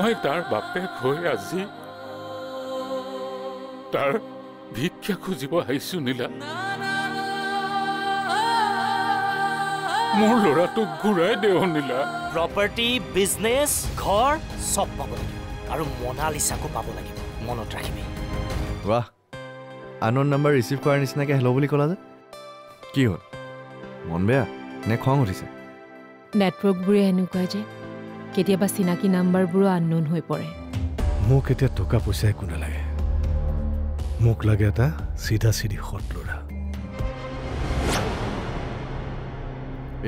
মই তাৰ বাপেক হৈ আজি তাৰ ভিক্ষা খুজিব আহিছো নীলা। মোৰ ল'ৰাটোক ঘূৰাই দেও নীলা। প্ৰপাৰ্টি, বিজনেছ, ঘৰ চব পাব লাগিব আৰু মনালিছাকো পাব লাগিব, মনত ৰাখিবি। বাহ, আননোন নাম্বাৰ ৰিচিভ কৰাৰ নিচিনাকৈ হেল্ল' বুলি ক'লা যে, কি হ'ল? মন বেয়া নে খং উঠিছে? নেটৱৰ্কবোৰে এনেকুৱা যে কেতিয়াবা চিনাকি নাম্বাৰবোৰো আননোন হৈ পৰে। মোক এতিয়া টকা পইচা একো নালাগে, মোক লাগে এটা চিধা চিধি সৎ ল'ৰা।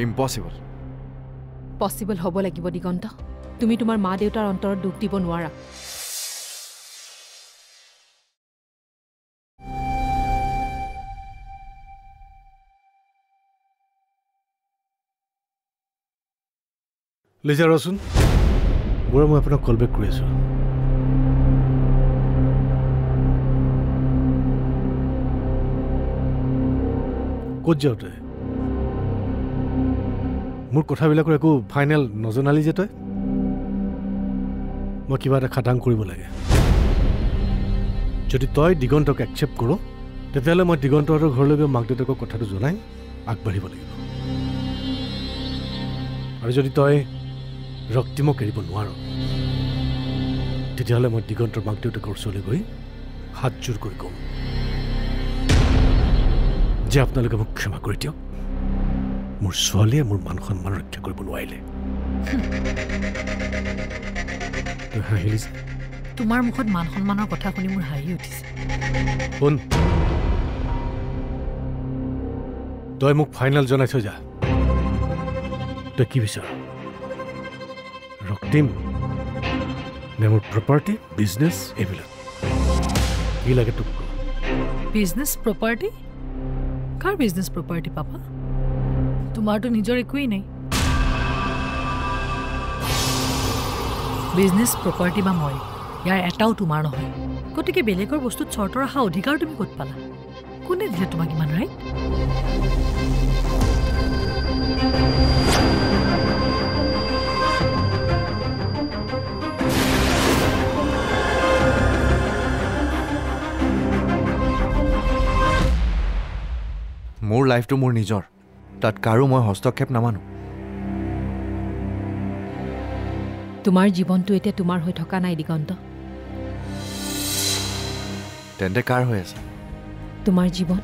ইম্পচিবল। পচিবল হ'ব লাগিব দিগন্ত। তুমি তোমাৰ মা দেউতাৰ অন্তৰত দুখ দিব নোৱাৰা। লিজা ৰচোন, বুঢ়া মই আপোনাক কল বেক কৰি আছোঁ। ক'ত যাওঁ তই? মোৰ কথাবিলাকৰ একো ফাইনেল নজনালি যে তই? মই কিবা এটা খাটাং কৰিব লাগে। যদি তই দিগন্তক একচেপ্ট কৰ, তেতিয়াহ'লে মই দিগন্তহঁতৰ ঘৰলৈ গৈ মাক দেউতাকক কথাটো জনাই আগবাঢ়িব লাগিব। আৰু যদি তই ৰক্তিমক এৰিব নোৱাৰ, তেতিয়াহ'লে মই দিগন্তৰ মাক দেউতাকৰ ওচৰলৈ গৈ হাত জোৰ কৰি কম যে আপোনালোকে মোক ক্ষমা কৰি দিয়ক, মোৰ ছোৱালীয়ে মোৰ মান সন্মান ৰক্ষা কৰিব নোৱাৰিলে। তই হাঁহিলি যে? তোমাৰ মুখত মান সন্মানৰ কথা শুনি মোৰ হাঁহি উঠিছে। শুন, তই মোক ফাইনেল জনাই থৈ যা। তই কি বিচাৰ? ৰক্তিম নে মোৰ প্ৰপাৰ্টি, বিজনেছ, এইবিলাক কি লাগে তোক? Business property? কাৰ বিজনেছ প্ৰপাৰ্টি পাপা? তোমাৰতো নিজৰ একোৱেই নাই। বিজনেছ প্ৰপাৰ্টি বা মই, ইয়াৰ এটাও তোমাৰ নহয়। গতিকে বেলেগৰ বস্তুত চৰ্তৰ অহা অধিকাৰ তুমি ক'ত পালা? কোনে দিলে তোমাক ইমান ৰাইট? মোৰ লাইফটো মোৰ নিজৰ, তাত কাৰো মই হস্তক্ষেপ নামানো। তোমাৰ জীৱনটো এতিয়া তোমাৰ হৈ থকা নাই দিগন্ত। তেন্তে কাৰ হৈ আছে? তোমাৰ জীৱন,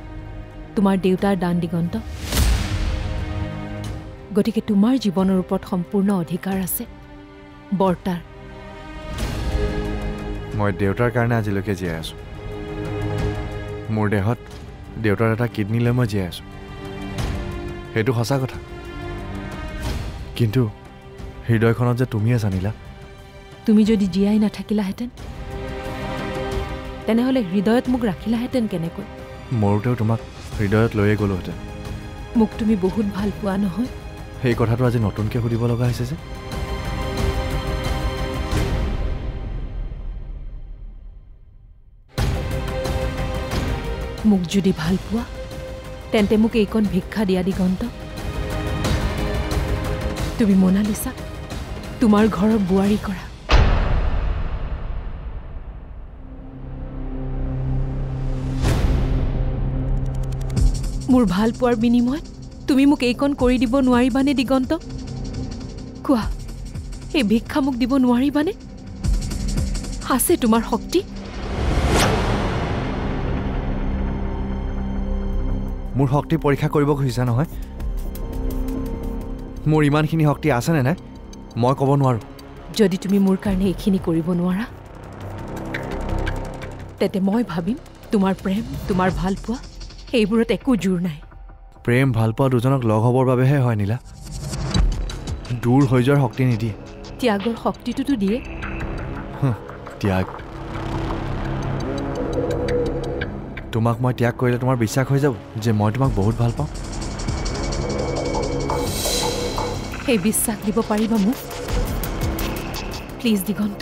তোমাৰ দেউতাৰ দান দিগন্ত। গতিকে তোমাৰ জীৱনৰ ওপৰত সম্পূৰ্ণ অধিকাৰ আছে বৰ্তাৰ। মই দেউতাৰ কাৰণে আজিলৈকে জীয়াই আছোঁ। মোৰ দেহত দেউতাৰ এটা কিডনী লৈ মই জীয়াই আছোঁ, সেইটো সঁচা কথা। কিন্তু হৃদয়খনত যে তুমিয়ে জানিলা। তুমি যদি জীয়াই নাথাকিলাহেঁতেন, তেনেহ'লে হৃদয়ত মোক ৰাখিলাহেঁতেন কেনেকৈ? মৰোতেও তোমাক হৃদয়ত লৈয়ে গ'লোহেঁতেন। মোক তুমি বহুত ভাল পোৱা নহয়? সেই কথাটো আজি নতুনকৈ সুধিব লগা হৈছে যে। মোক যদি ভাল পোৱা, তেন্তে মোক এইকণ ভিক্ষা দিয়া দিগন্ত। তুমি মনালিছা, তোমাৰ ঘৰৰ বোৱাৰী কৰা। মোৰ ভাল পোৱাৰ বিনিময়ত তুমি মোক এইকণ কৰি দিব নোৱাৰিবানে দিগন্ত? কোৱা, এই ভিক্ষা মোক দিব নোৱাৰিবানে? আছে তোমাৰ শক্তি? মোৰ শক্তি পৰীক্ষা কৰিব খুজিছা নহয়? মোৰ ইমানখিনি শক্তি আছেনে নাই মই ক'ব নোৱাৰোঁ। যদি তুমি মোৰ কাৰণে এইখিনি কৰিব নোৱাৰা, তেন্তে মই ভাবিম তোমাৰ প্ৰেম, তোমাৰ ভাল পোৱা এইবোৰত একো জোৰ নাই। প্ৰেম ভাল পোৱা দুজনক লগ হ'বৰ বাবেহে হয় নীলা, দূৰ হৈ যোৱাৰ শক্তি নিদিয়ে। ত্যাগৰ শক্তিটোতো দিয়ে। ত্যাগ? তোমাক মই ত্যাগ কৰিলে তোমাৰ বিশ্বাস হৈ যাব যে মই তোমাক বহুত ভাল পাওঁ? সেই বিশ্বাস দিব পাৰিবা মোক? প্লিজ দিগন্ত,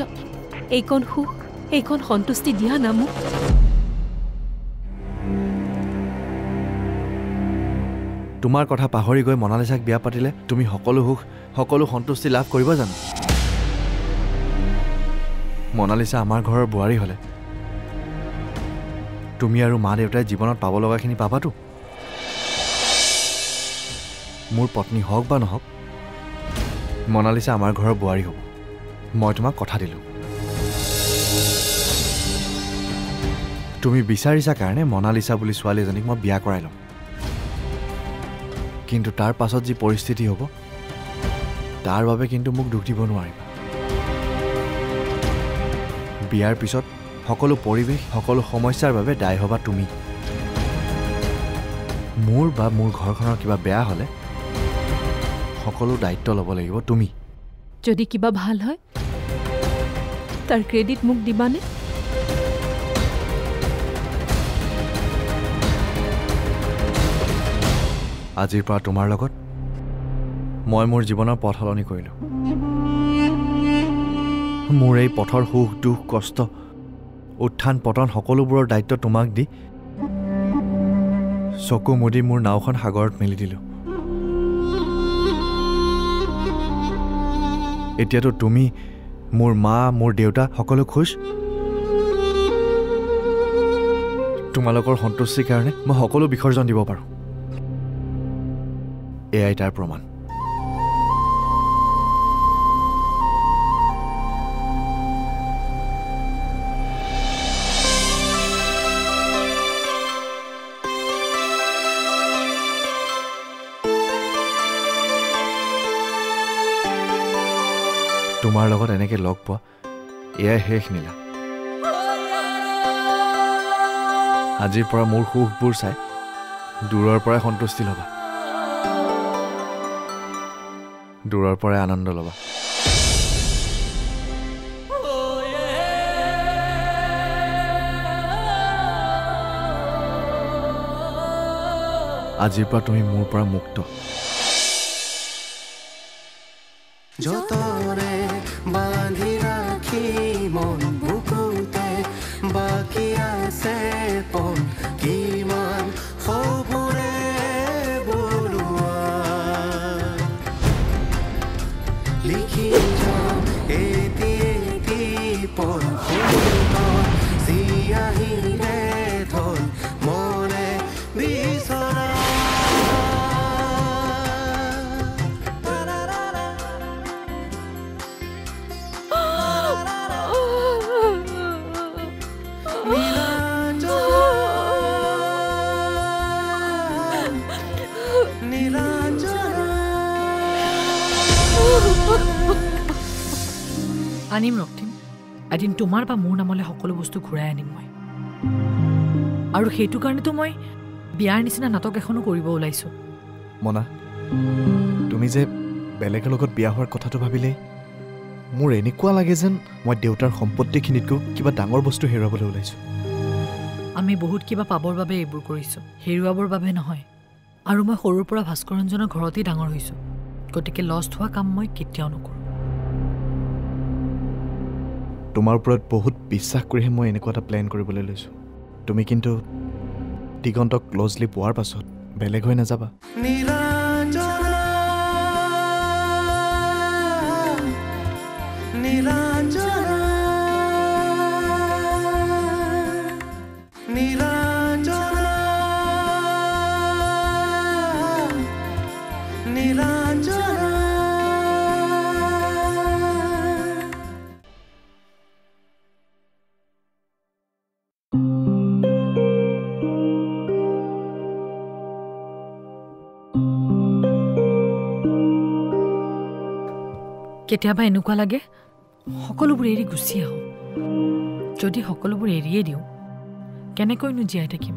এইকণ সুখ, এইকণ সন্তুষ্টি দিয়া না মোক। তোমাৰ কথা পাহৰি গৈ মনালিছাক বিয়া পাতিলে তুমি সকলো সুখ, সকলো সন্তুষ্টি লাভ কৰিবা জানো? মনালিছা আমাৰ ঘৰৰ বোৱাৰী হ'লে তুমি আৰু মা দেউতাই জীৱনত পাব লগাখিনি পাবাতো মোৰ পত্নী হওক বা নহওক মনালিছা আমাৰ ঘৰৰ বোৱাৰী হ'ব মই তোমাক কথা দিলোঁ তুমি বিচাৰিছা কাৰণে মনালিছা বুলি ছোৱালী এজনীক মই বিয়া কৰাই ল'ম কিন্তু তাৰ পাছত যি পৰিস্থিতি হ'ব তাৰ বাবে কিন্তু মোক দুখ দিব নোৱাৰিবা বিয়াৰ পিছত সকলো পৰিৱেশ সকলো সমস্যাৰ বাবে দায়ী হ'বা তুমি মোৰ বা মোৰ ঘৰখনৰ কিবা বেয়া হ'লে সকলো দায়িত্ব ল'ব লাগিব তুমি যদি কিবা ভাল হয় তাৰ ক্ৰেডিট মোক দিবানে আজিৰ পৰা তোমাৰ লগত মই মোৰ জীৱনৰ পথ সলনি কৰিলোঁ মোৰ এই পথৰ সুখ দুখ কষ্ট উত্থান পতন সকলোবোৰৰ দায়িত্ব তোমাক দি চকু মুদি মোৰ নাওখন সাগৰত মেলি দিলোঁ এতিয়াতো তুমি মোৰ মা মোৰ দেউতা সকলো খুশ তোমালোকৰ সন্তুষ্টিৰ কাৰণে মই সকলো বিসৰ্জন দিব পাৰোঁ এয়াই তাৰ প্ৰমাণ তোমাৰ লগত এনেকে লগ পোৱা এয়াই শেষ নীলা আজিৰ পৰা মোৰ সুখবোৰ চাই দূৰৰ পৰাই সন্তুষ্টি ল'বা দূৰৰ পৰাই আনন্দ ল'বা আজিৰ পৰা তুমি মোৰ পৰা মুক্ত যতনে বান্ধি ৰাখি মন বুকুতে বাকী আছে পন কিমান সপোনে বলোৱা লিখি যাম এটি পন চিয়াহিৰে ধন মনে বিচৰা আনিম ৰক্তিম এদিন তোমাৰ বা মোৰ নামলৈ সকলো বস্তু ঘূৰাই আনিম মই আৰু সেইটো কাৰণেতো মই বিয়াৰ নিচিনা নাটক এখনো কৰিব ওলাইছোঁ মনা তুমি যে বেলেগৰ লগত বিয়া হোৱাৰ কথাটো ভাবিলেই মোৰ এনেকুৱা লাগে যেন মই দেউতাৰ সম্পত্তিখিনিতকৈ কিবা ডাঙৰ বস্তু হেৰুৱাবলৈ ওলাইছোঁ আমি বহুত কিবা পাবৰ বাবে এইবোৰ কৰিছোঁ হেৰুৱাবৰ বাবে নহয় আৰু মই সৰুৰ পৰা ভাস্কৰঞ্জনৰ ঘৰতেই ডাঙৰ হৈছোঁ গতিকে লষ্ট হোৱা কাম মই কেতিয়াও নকৰোঁ তোমাৰ ওপৰত বহুত বিশ্বাস কৰিহে মই এনেকুৱা এটা প্লেন কৰিবলৈ লৈছোঁ তুমি কিন্তু দিগন্তক ক্লজলি পোৱাৰ পাছত বেলেগ হৈ নাযাবা কেতিয়াবা এনেকুৱা লাগে সকলোবোৰ এৰি গুচি আহোঁ যদি সকলোবোৰ এৰিয়ে দিওঁ কেনেকৈনো জীয়াই থাকিম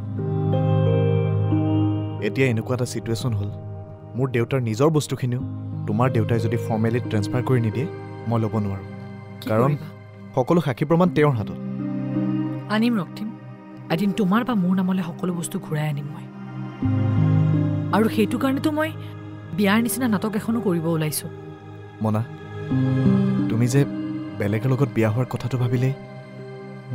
এতিয়া এনেকুৱা এটা ছিটুৱেশ্যন হ'ল মোৰ দেউতাৰ নিজৰ বস্তুখিনিও তোমাৰ দেউতাই যদি ফৰ্মেলি ট্ৰেন্সফাৰ কৰি নিদিয়ে মই ল'ব নোৱাৰোঁ কাৰণ সকলো সাক্ষী প্ৰমাণ তেওঁৰ হাতত আনিম ৰক্তিম এদিন তোমাৰ বা মোৰ নামলৈ সকলো বস্তু ঘূৰাই আনিম মই আৰু সেইটো কাৰণেতো মই বিয়াৰ নিচিনা নাটক এখনো কৰিব ওলাইছোঁ মনা তুমি যে বেলেগৰ লগত বিয়া হোৱাৰ কথাটো ভাবিলেই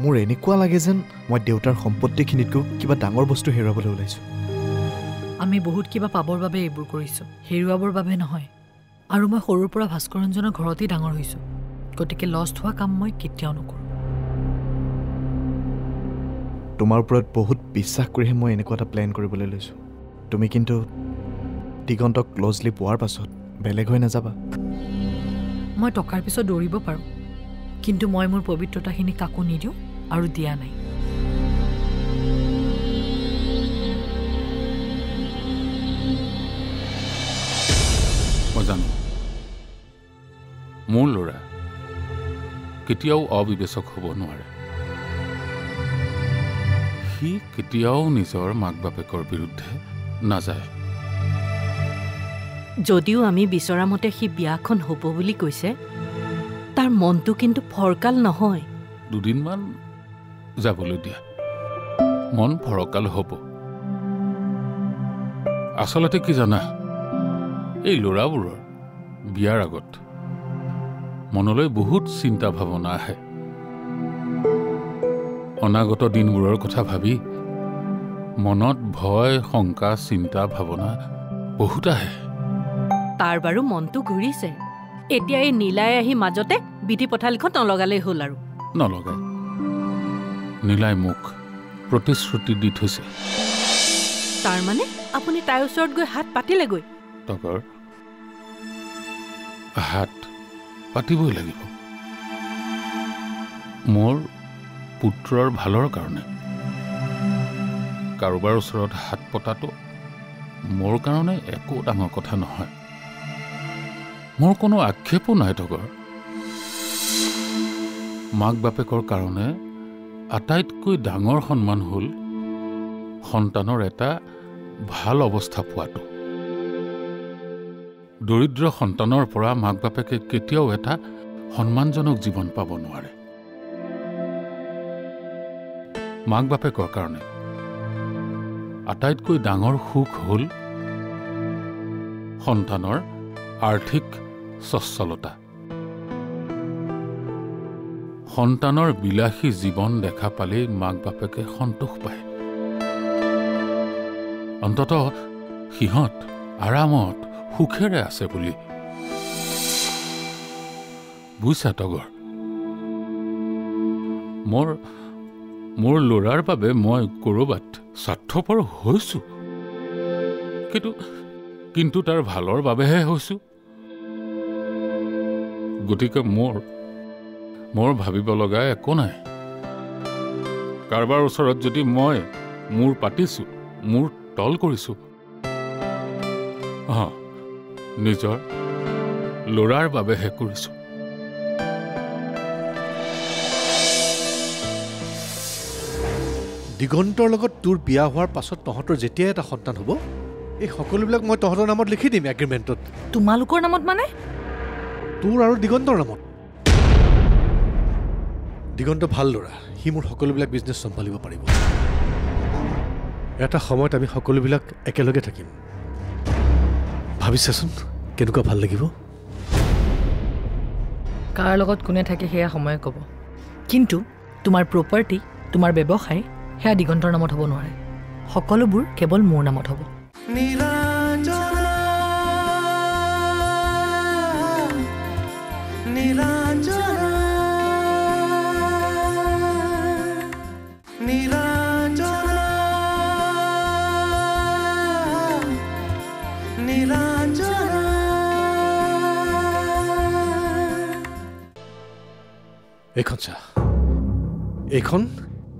মোৰ এনেকুৱা লাগে যেন মই দেউতাৰ সম্পত্তিখিনিতকৈ কিবা ডাঙৰ বস্তু হেৰুৱাবলৈ ওলাইছোঁ আমি বহুত কিবা পাবৰ বাবে এইবোৰ কৰিছোঁ হেৰুৱাবৰ বাবে নহয় আৰু মই সৰুৰ পৰা ভাস্কৰঞ্জনৰ ঘৰতেই ডাঙৰ হৈছোঁ গতিকে লষ্ট হোৱা কাম মই কেতিয়াও নকৰোঁ তোমাৰ ওপৰত বহুত বিশ্বাস কৰিহে মই এনেকুৱা এটা প্লেন কৰিবলৈ লৈছোঁ তুমি কিন্তু দিগন্তক ক্ল'জলি পোৱাৰ পাছত বেলেগ হৈ নাযাবা মই টকাৰ পিছত দৌৰিব পাৰোঁ কিন্তু মই মোৰ পবিত্ৰতাখিনি কাকো নিদিওঁ আৰু দিয়া নাই মই জানো মোৰ ল'ৰা কেতিয়াও অবিবেচক হ'ব নোৱাৰে সি কেতিয়াও নিজৰ মাক বাপেকৰ বিৰুদ্ধে নাযায় যদিও আমি বিচৰা মতে সি বিয়াখন হ'ব বুলি কৈছে তাৰ মনটো কিন্তু ফৰকাল নহয় দুদিনমান যাবলৈ দিয়া মন ফৰকাল হ'ব আচলতে কি জানা এই ল'ৰাবোৰৰ বিয়াৰ আগত মনলৈ বহুত চিন্তা ভাৱনা আহে অনাগত দিনবোৰৰ কথা ভাবি মনত ভয় শংকা চিন্তা ভাৱনা বহুত আহে তাৰ বাৰু মনটো ঘূৰিছে এতিয়া এই নীলাই আহি মাজতে বিধি পথালিখন নলগালেই হ'ল আৰু নলগাই নীলাই মোক প্ৰতিশ্ৰুতি দি থৈছে তাৰ মানে আপুনি তাইৰ ওচৰত গৈ হাত পাতিলেগৈ টকৰ হাত পাতিবই লাগিব মোৰ পুত্ৰৰ ভালৰ কাৰণে কাৰোবাৰ ওচৰত হাত পতাটো মোৰ কাৰণে একো ডাঙৰ কথা নহয় মোৰ কোনো আক্ষেপো নাই টকৰ মাক বাপেকৰ কাৰণে আটাইতকৈ ডাঙৰ সন্মান হ'ল সন্তানৰ এটা ভাল অৱস্থা পোৱাটো দৰিদ্ৰ সন্তানৰ পৰা মাক বাপেকে কেতিয়াও এটা সন্মানজনক জীৱন পাব নোৱাৰে মাক বাপেকৰ কাৰণে আটাইতকৈ ডাঙৰ সুখ হ'ল সন্তানৰ আৰ্থিক সচ্ছলতা সন্তানৰ বিলাসী জীৱন দেখা পালেই মাক বাপেকে সন্তোষ পায় অন্ততঃ সিহঁত আৰামত সুখেৰে আছে বুলি বুইছা টগৰ মোৰ ল'ৰাৰ বাবে মই ক'ৰবাত স্বাৰ্থপৰ হৈছোঁ কিন্তু তাৰ ভালৰ বাবেহে হৈছোঁ গতিকে মোৰ ভাবিব লগা একো নাই কাৰোবাৰ ওচৰত যদি মই মূৰ পাতিছোঁ মূৰ তল কৰিছোঁ নিজৰ ল'ৰাৰ বাবেহে কৰিছোঁ দিগন্তৰ লগত তোৰ বিয়া হোৱাৰ পাছত তহঁতৰ যেতিয়াই এটা সন্তান হ'ব এই সকলোবিলাক মই তহঁতৰ নামত লিখি দিম এগ্ৰিমেণ্টত তোমালোকৰ নামত মানে তোৰ আৰু দিগন্তৰ নামত দিগন্ত ভাল ল'ৰা সি মোৰ সকলোবিলাক বিজনেছ চম্ভালিব পাৰিব এটা সময়ত আমি সকলোবিলাক একেলগে থাকিম ভাবিছাচোন কেনেকুৱা ভাল লাগিব কাৰ লগত কোনে থাকে সেয়া সময়ে ক'ব কিন্তু তোমাৰ প্ৰপাৰ্টি তোমাৰ ব্যৱসায় সেয়া দিগন্তৰ নামত হ'ব নোৱাৰে সকলোবোৰ কেৱল মোৰ নামত হ'ব এইখন চা এইখন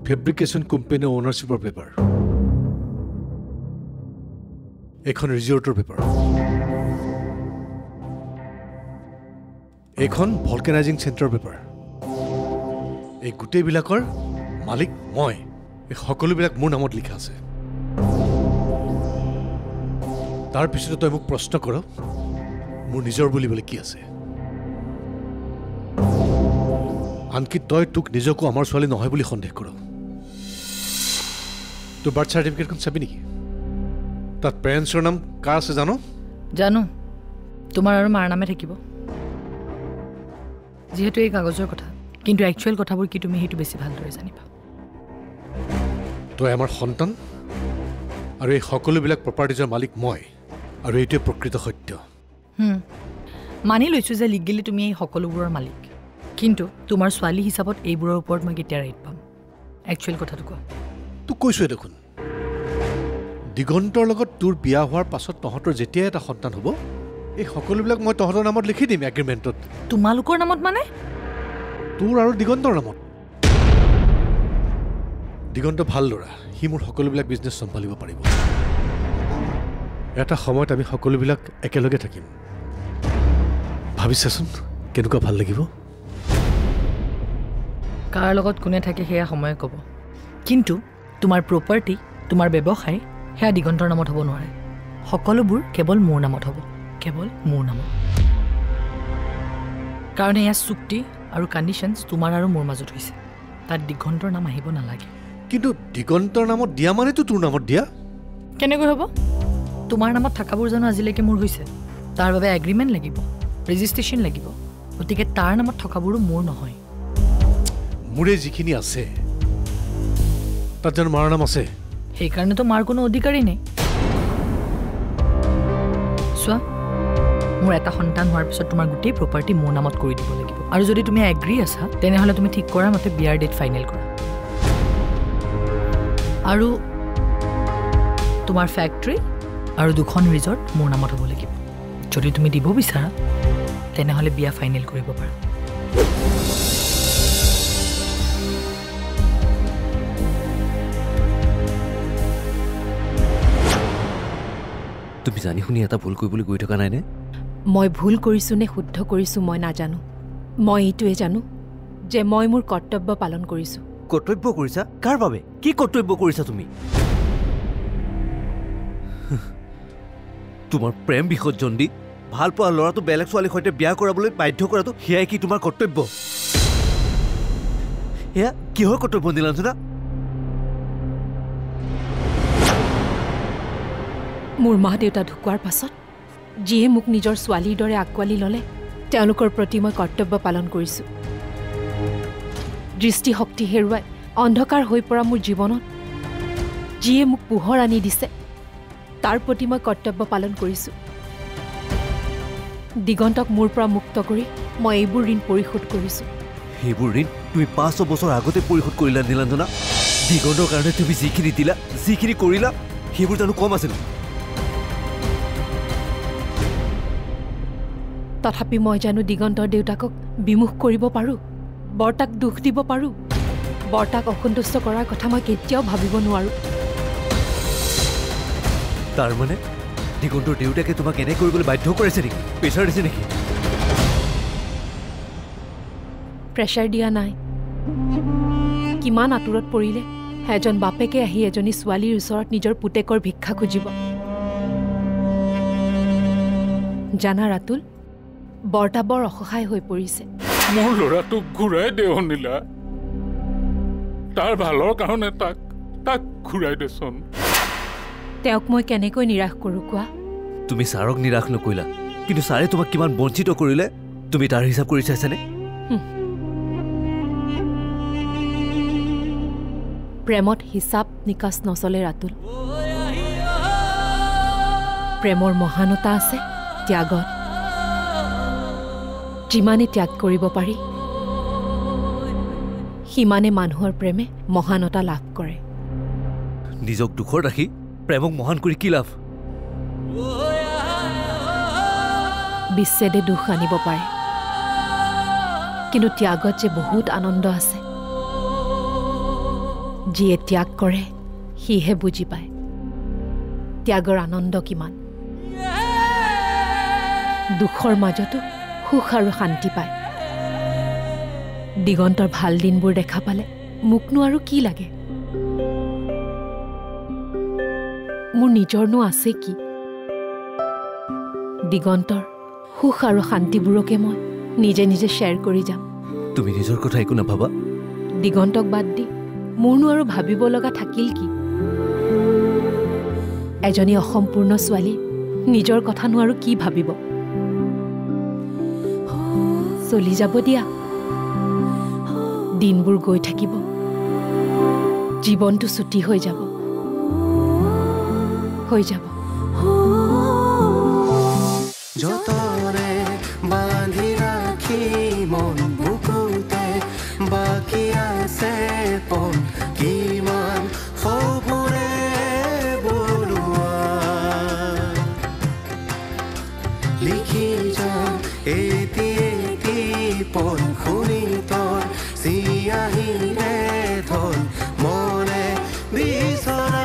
ফেব্ৰিকেশ্যন কোম্পানীৰ অ'নাৰশ্বিপৰ পেপাৰ এইখন ৰিজৰ্টৰ পেপাৰ এইখন ভলকেনাইজিং চেণ্টাৰৰ পেপাৰ এই গোটেইবিলাকৰ মালিক মই এই সকলোবিলাক মোৰ নামত লিখা আছে তাৰপিছতে তই মোক প্ৰশ্ন কৰ মোৰ নিজৰ বুলিবলৈ কি আছে আনকি তই তোক নিজকো আমাৰ ছোৱালী নহয় বুলি সন্দেহ কৰ তোৰ বাৰ্থ চাৰ্টিফিকেটখন চাবি নেকি তাত পেৰেণ্টছৰ নাম কাৰ আছে জানো জানো তোমাৰ আৰু মাৰ নামে থাকিব যিহেতু এই কাগজৰ কথা কিন্তু একচুৱেল কথাবোৰ কি তুমি সেইটো বেছি ভালদৰে জানিবা তই আমাৰ সন্তান আৰু এই সকলোবিলাক প্ৰপাৰ্টিজৰ মালিক মই আৰু এইটোৱে প্ৰকৃত সত্য মানি লৈছোঁ যে লিগেলি তুমি এই সকলোবোৰৰ মালিক কিন্তু তোমাৰ ছোৱালী হিচাপত এইবোৰৰ ওপৰত মই কেতিয়া ৰাইট পাম একচুৱেল কথাটো কোৱা তোক কৈছোৱে দেখোন দিগন্তৰ লগত তোৰ বিয়া হোৱাৰ পাছত তহঁতৰ যেতিয়াই এটা সন্তান হ'ব এই সকলোবিলাক মই তহঁতৰ নামত লিখি দিম এগ্ৰিমেণ্টত তোমালোকৰ নামত মানে তোৰ আৰু দিগন্তৰ নামত দিগন্ত ভাল ল'ৰা সি মোৰ সকলোবিলাক বিজনেছ চম্ভালিব পাৰিব এটা সময়ত আমি সকলোবিলাক একেলগে থাকিম ভাবিছাচোন কেনেকুৱা ভাল লাগিব কাৰ লগত কোনে থাকে সেয়া সময়ে ক'ব কিন্তু তোমাৰ প্ৰপাৰ্টি তোমাৰ ব্যৱসায় সেয়া দিগন্তৰ নামত হ'ব নোৱাৰে সকলোবোৰ কেৱল মোৰ নামত হ'ব কেৱল মোৰ নামত কাৰণ এয়া চুক্তি আৰু কণ্ডিশ্যনছ তোমাৰ আৰু মোৰ মাজত হৈছে তাত দিগন্তৰ নাম আহিব নালাগে কিন্তু দিগন্তৰ নামত দিয়া মানেতো তোৰ নামত দিয়া কেনেকৈ হ'ব তোমাৰ নামত থকাবোৰ জানো আজিলৈকে মোৰ হৈছে তাৰ বাবে এগ্ৰিমেণ্ট লাগিব ৰেজিষ্ট্ৰেশ্যন লাগিব গতিকে তাৰ নামত থকাবোৰো মোৰ নহয় মোৰে যিখিনি আছে তাত জানো মাৰ নাম আছে সেইকাৰণেতো মাৰ কোনো অধিকাৰেই নাই চোৱা মোৰ এটা সন্তান হোৱাৰ পিছত তোমাৰ গোটেই প্ৰপাৰ্টি মোৰ নামত কৰি দিব লাগিব আৰু যদি তুমি এগ্ৰি আছা তেনেহ'লে তুমি ঠিক কৰাৰ মতে বিয়াৰ ডেট ফাইনেল কৰা আৰু তোমাৰ ফেক্টৰী আৰু 2খন ৰিজৰ্ট মোৰ নামত হ'ব লাগিব যদি তুমি দিব বিচাৰা তেনেহ'লে বিয়া ফাইনেল কৰিব পাৰা তুমি জানি শুনি এটা ভুল কৰিবলৈ গৈ থকা নাইনে মই ভুল কৰিছোঁ নে শুদ্ধ কৰিছোঁ মই নাজানো মই এইটোৱে জানো যে মই মোৰ কৰ্তব্য পালন কৰিছোঁ কৰ্তব্য কৰিছা কাৰ বাবে কি কৰ্তব্য কৰিছা তুমি তোমাৰ প্ৰেম বিসৰ্জন দি ভাল পোৱা ল'ৰাটো বেলেগ ছোৱালীৰ সৈতে বিয়া কৰাবলৈ বাধ্য কৰাটো সেয়াই কি তোমাৰ কৰ্তব্য এয়া কিহৰ কৰ্তব্য নীলাঞ্জনা মোৰ মা দেউতা ঢুকোৱাৰ পাছত যিয়ে মোক নিজৰ ছোৱালীৰ দৰে আঁকোৱালি ল'লে তেওঁলোকৰ প্ৰতি মই কৰ্তব্য পালন কৰিছোঁ দৃষ্টিশক্তি হেৰুৱাই অন্ধকাৰ হৈ পৰা মোৰ জীৱনত যিয়ে মোক পোহৰ আনি দিছে তাৰ প্ৰতি মই কৰ্তব্য পালন কৰিছোঁ দিগন্তক মোৰ পৰা মুক্ত কৰি মই এইবোৰ ঋণ পৰিশোধ কৰিছোঁ সেইবোৰ ঋণ তুমি 5 বছৰ আগতে পৰিশোধ কৰিলা নীলাঞ্জনা দিগন্তৰ কাৰণে তুমি যিখিনি দিলা যিখিনি কৰিলা সেইবোৰ জানো কম আছিল তথাপি মই জানো দিগন্তৰ দেউতাকক বিমুখ কৰিব পাৰোঁ বৰতাক দুখ দিব পাৰোঁ বৰতাক অসন্তুষ্ট কৰাৰ কথা মই কেতিয়াও ভাবিব নোৱাৰোঁ তাৰ মানে দিগন্তৰ দেউতাকে তোমাক এনে কৰিবলৈ বাধ্য কৰিছে নেকি প্ৰেছাৰ দিছে নেকি প্ৰেছাৰ দিয়া নাই কিমান আঁতৰত পৰিলে এজন বাপেকে আহি এজনী ছোৱালীৰ ওচৰত নিজৰ পুতেকৰ ভিক্ষা খুজিব জানা ৰাতুল বৰতা বৰ অসহায় হৈ পৰিছে মোৰ ল'ৰাটোক ঘূৰাই দে অনিলা তাৰ ভালৰ কাৰণে তাক ঘূৰাই দেচোন তেওঁক মই কেনেকৈ নিৰাশ কৰোঁ কোৱা তুমি ছাৰক নিৰাশ নকৰিলা কিন্তু ছাৰে তোমাক কিমান বঞ্চিত কৰিলে তুমি তাৰ হিচাপ কৰি চাইছানে প্ৰেমত হিচাপ নিকাচ নচলে ৰাতুল প্ৰেমৰ মহানতা আছে ত্যাগত যিমানে ত্যাগ কৰিব পাৰি সিমানে মানুহৰ প্ৰেমে মহানতা লাভ কৰে নিজক দুখৰ ৰাখি প্ৰেমক মহান কৰি কি লাভ বিচ্ছেদে দুখ আনিব পাৰে কিন্তু ত্যাগত যে বহুত আনন্দ আছে যিয়ে ত্যাগ কৰে সিহে বুজি পায় ত্যাগৰ আনন্দ কিমান দুখৰ মাজতো সুখ আৰু শান্তি পায় দিগন্তৰ ভাল দিনবোৰ দেখা পালে মোকনো আৰু কি লাগে মোৰ নিজৰনো আছে কি দিগন্তৰ সুখ আৰু শান্তিবোৰকে মই নিজে নিজে শ্বেয়াৰ কৰি যাম তুমি নিজৰ কথা একো নাভাবা দিগন্তক বাদ দি মোৰনো আৰু ভাবিব লগা থাকিল কি এজনী অসম্পূৰ্ণ ছোৱালী নিজৰ কথানো আৰু কি ভাবিব চলি যাব দিয়া দিনবোৰ গৈ থাকিব জীৱনটো ছুটি হৈ যাব যতৰে বান্ধি ৰাখি মন বুকুতে বাকী আছে পন কিমান লিখি যাম এটি এটি পদ শুনি তৰ চিয়াহিৰে ধন মনে বিচৰা